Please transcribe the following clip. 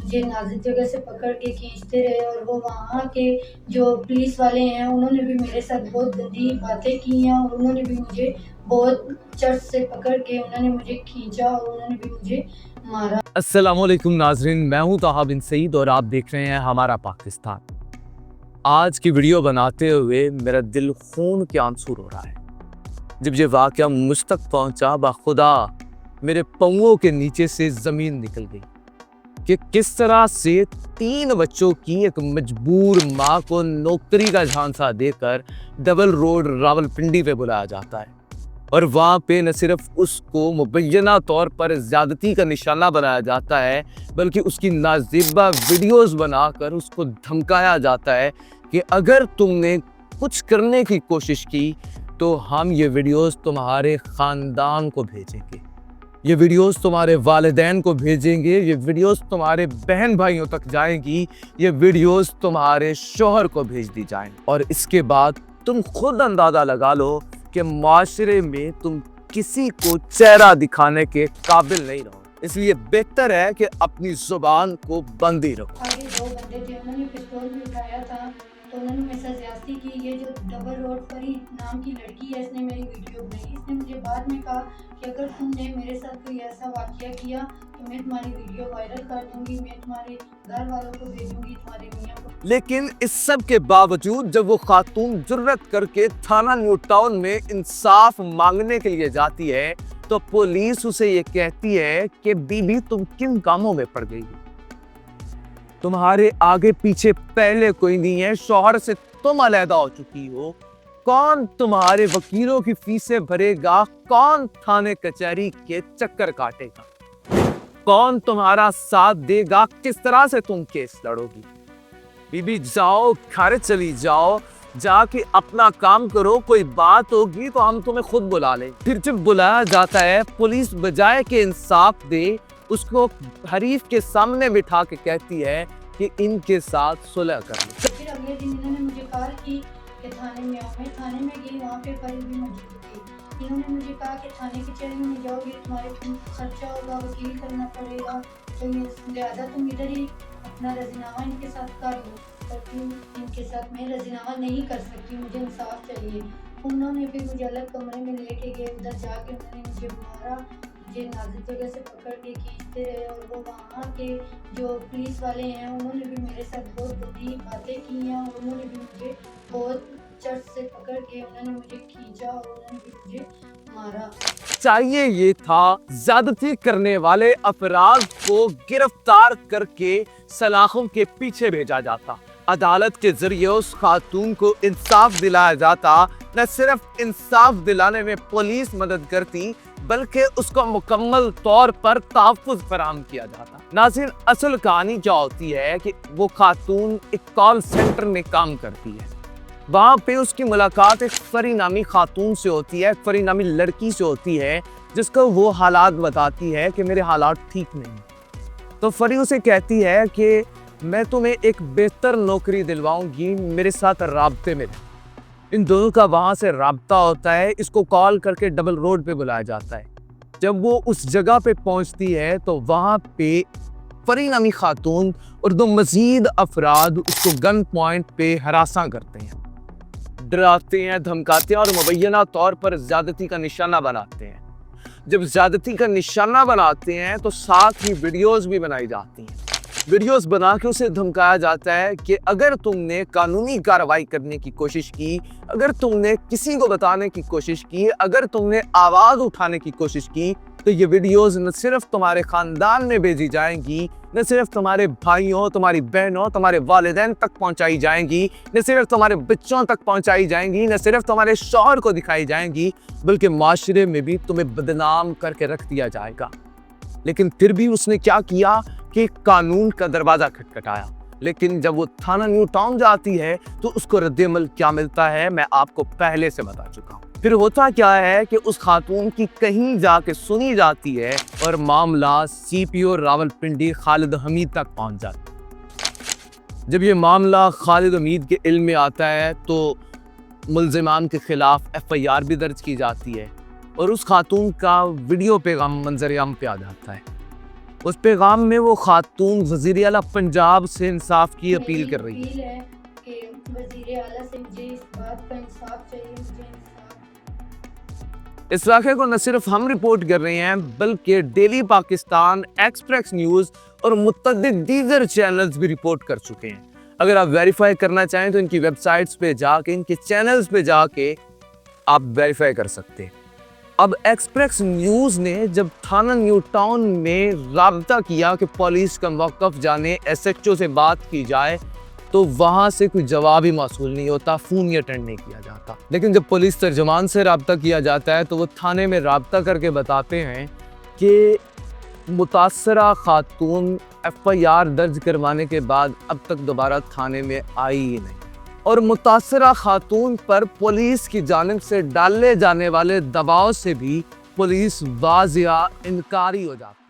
मुझे नाजुक जगह से पकड़ के खींचते रहे और वो वहाँ के जो पुलिस वाले हैं उन्होंने भी मेरे साथ बहुत गंदी बातें की हैं और उन्होंने भी मुझे बहुत चट से पकड़ के उन्होंने मुझे खींचा और उन्होंने भी मुझे मारा। अस्सलामुअलैकुम नाजरीन, मैं हूं ताहा बिन सईद और आप देख रहे हैं हमारा पाकिस्तान। आज की वीडियो बनाते हुए मेरा दिल खून के आंसू रो रहा है। जब ये वाक़या मुझ तक पहुंचा, बाखुदा मेरे पाँवों के नीचे से ज़मीन निकल गई कि किस तरह से 3 बच्चों की एक मजबूर माँ को नौकरी का झांसा देकर डबल रोड रावलपिंडी पे बुलाया जाता है और वहाँ पे न सिर्फ उसको मुबैना तौर पर ज़्यादती का निशाना बनाया जाता है, बल्कि उसकी नाज़िबा वीडियोस बनाकर उसको धमकाया जाता है कि अगर तुमने कुछ करने की कोशिश की तो हम ये वीडियोस तुम्हारे ख़ानदान को भेजेंगे, ये वीडियोस तुम्हारे वालिदैन को भेजेंगे, ये वीडियोस तुम्हारे बहन भाइयों तक जाएंगी, ये वीडियोस तुम्हारे शौहर को भेज दी जाएं। और इसके बाद तुम खुद अंदाज़ा लगा लो कि माशरे में तुम किसी को चेहरा दिखाने के काबिल नहीं रहो। इसलिए बेहतर है कि अपनी जुबान को बंद ही रखो। आगे 2 बंदे थे, उन्होंने पिस्तौल भी उठाया था तो उन्होंने मेरे साथ ज्यादती की। ये जो डबल रोड परी नाम की लड़की है, इसने मेरी वीडियो बनाई। इसने मुझे बाद में कहा कि अगर तुमने मेरे साथ कोई ऐसा वाकया किया तो मैं तुम्हारी वीडियो वायरल कर दूंगी, मैं तुम्हारे घर वालों को भेजूंगी, तुम्हारे मियाँ को। लेकिन इस सब के बावजूद जब वो खातून जुर्रत करके थाना न्यू टाउन में इंसाफ मांगने के लिए जाती है तो पुलिस उसे ये कहती है कि बीबी तुम किन कामों में पड़ गई हो, तुम्हारे आगे पीछे पहले कोई नहीं है, शौहर से तुम अलहदा हो चुकी हो, कौन तुम्हारे वकीलों की फीसें भरेगा, कौन थाने कचहरी के चक्कर काटेगा, कौन तुम्हारा साथ देगा, किस तरह से तुम केस लड़ोगी। बीबी जाओ, घर चली जाओ, जाके अपना काम करो, कोई बात होगी तो हम तुम्हें खुद बुला लें। फिर जब बुलाया जाता है, पुलिस बजाय के इंसाफ दे उसको हरीफ के सामने बिठा के कहती है कि इनके साथ सुलह कर लो। फिर अगले दिन इन्होंने मुझे कहा कि थाने में आओ। मैं थाने में गई, वहाँ पे परी भी मौजूद थी। इन्होंने मुझे कहा कि थाने कचहरी में जाओगे, तुम्हारे खर्चा होगा, वकील करना पड़ेगा, तो लिहाजा तुम इधर ही अपना राजीनामा इनके साथ कर लो। पर इनके साथ मैं राजीनामा नहीं कर सकती, मुझे इंसाफ चाहिए। उन्होंने फिर मुझे अलग कमरे में लेके गए, उधर जाके उन्होंने मुझे मारा, मुझे नाजुक जगह से पकड़ के खींचते रहे और वो वहाँ के जो पुलिस वाले हैं उन्होंने भी मेरे साथ बहुत गंदी बातें की हैं और उन्होंने भी मुझे बहुत चट से पकड़ के उन्होंने मुझे खींचा और उन्होंने भी मुझे मारा। चाहिए ये था ज्यादती करने वाले अफराद को गिरफ्तार करके सलाखों के पीछे भेजा जाता, अदालत के जरिए उस खातून को इंसाफ दिलाया जाता। न सिर्फ इंसाफ दिलाने में पुलिस मदद करती बल्कि उसको मुकम्मल तौर पर तहफ़्फ़ुज़ फराहम किया जाता। नाज़रीन, असल कहानी क्या होती है कि वो खातून एक कॉल सेंटर में काम करती है। वहाँ पे उसकी मुलाकात एक फरी नामी खातून से होती है, एक फरी नामी लड़की से होती है, जिसको वो हालात बताती है कि मेरे हालात ठीक नहीं। तो फरी उसे कहती है कि मैं तुम्हें एक बेहतर नौकरी दिलवाऊंगी, मेरे साथ राब्ते में रह। इन दोनों का वहाँ से राब्ता होता है, इसको कॉल करके डबल रोड पे बुलाया जाता है। जब वो उस जगह पे पहुँचती है तो वहाँ पे फरी नामी खातून और 2 मजीद अफराद उसको गन पॉइंट पे हरासा करते हैं, डराते हैं, धमकाते हैं और मुबैना तौर पर ज़्यादती का निशाना बनाते हैं। जब ज़्यादती का निशाना बनाते हैं तो साथ ही वीडियोस भी बनाई जाती हैं। वीडियोस बना के उसे धमकाया जाता है कि अगर तुमने कानूनी कार्रवाई करने की कोशिश की, अगर तुमने किसी को बताने की कोशिश की, अगर तुमने आवाज़ उठाने की कोशिश की तो ये वीडियोस न सिर्फ तुम्हारे ख़ानदान में भेजी जाएंगी, न सिर्फ तुम्हारे भाइयों, तुम्हारी बहनों, तुम्हारे वालिदैन तक पहुंचाई जाएंगी, न सिर्फ तुम्हारे बच्चों तक पहुंचाई जाएंगी, न सिर्फ तुम्हारे शौहर को दिखाई जाएंगी, बल्कि माशरे में भी तुम्हें बदनाम करके रख दिया जाएगा। लेकिन फिर भी उसने क्या किया कि कानून का दरवाज़ा खटखटाया। लेकिन जब वो थाना न्यू टाउन जाती है तो उसको रद्द-ए-अमल क्या मिलता है मैं आपको पहले से बता चुका हूँ। फिर होता क्या है कि उस खातून की कहीं जाके सुनी जाती है और मामला सीपीओ रावलपिंडी खालिद हमीद तक पहुंच जाता है। जब ये मामला खालिद हमीद के इल्म में आता है तो मुल्ज़िमान के खिलाफ FIR भी दर्ज की जाती है और उस खातून का वीडियो पैगाम मंजर आम पे आ जाता है। उस पैगाम में वो खातून वज़ीर आला पंजाब से इंसाफ की अपील कर रही है। अपील है कि वज़ीर आला से मुझे इस बात का इंसाफ चाहिए, मुझे इंसाफ। इस वाक़े को न सिर्फ हम रिपोर्ट कर रहे हैं बल्कि डेली पाकिस्तान, एक्सप्रेस न्यूज़ और मुतअद्दिद दीगर चैनल्स भी रिपोर्ट कर चुके हैं। अगर आप वेरीफाई करना चाहें तो इनकी वेबसाइट्स पे जाके, इनके चैनल्स पे जाके आप वेरीफाई कर सकते हैं। अब एक्सप्रेस न्यूज़ ने जब थाना न्यू टाउन में राब्ता किया कि पुलिस का मौक़िफ़ जाने, SHO से बात की जाए, तो वहाँ से कोई जवाब ही मौसूल नहीं होता, फ़ोन ही अटेंड नहीं किया जाता। लेकिन जब पुलिस तर्जुमान से राब्ता किया जाता है तो वो थाने में राब्ता करके बताते हैं कि मुतासरा खातून FIR दर्ज करवाने के बाद अब तक दोबारा थाने में आई ही नहीं, और मुतासरा खातून पर पुलिस की जानिब से डाले जाने वाले दबाव से भी पुलिस वाज़िया इनकारी हो जाती है।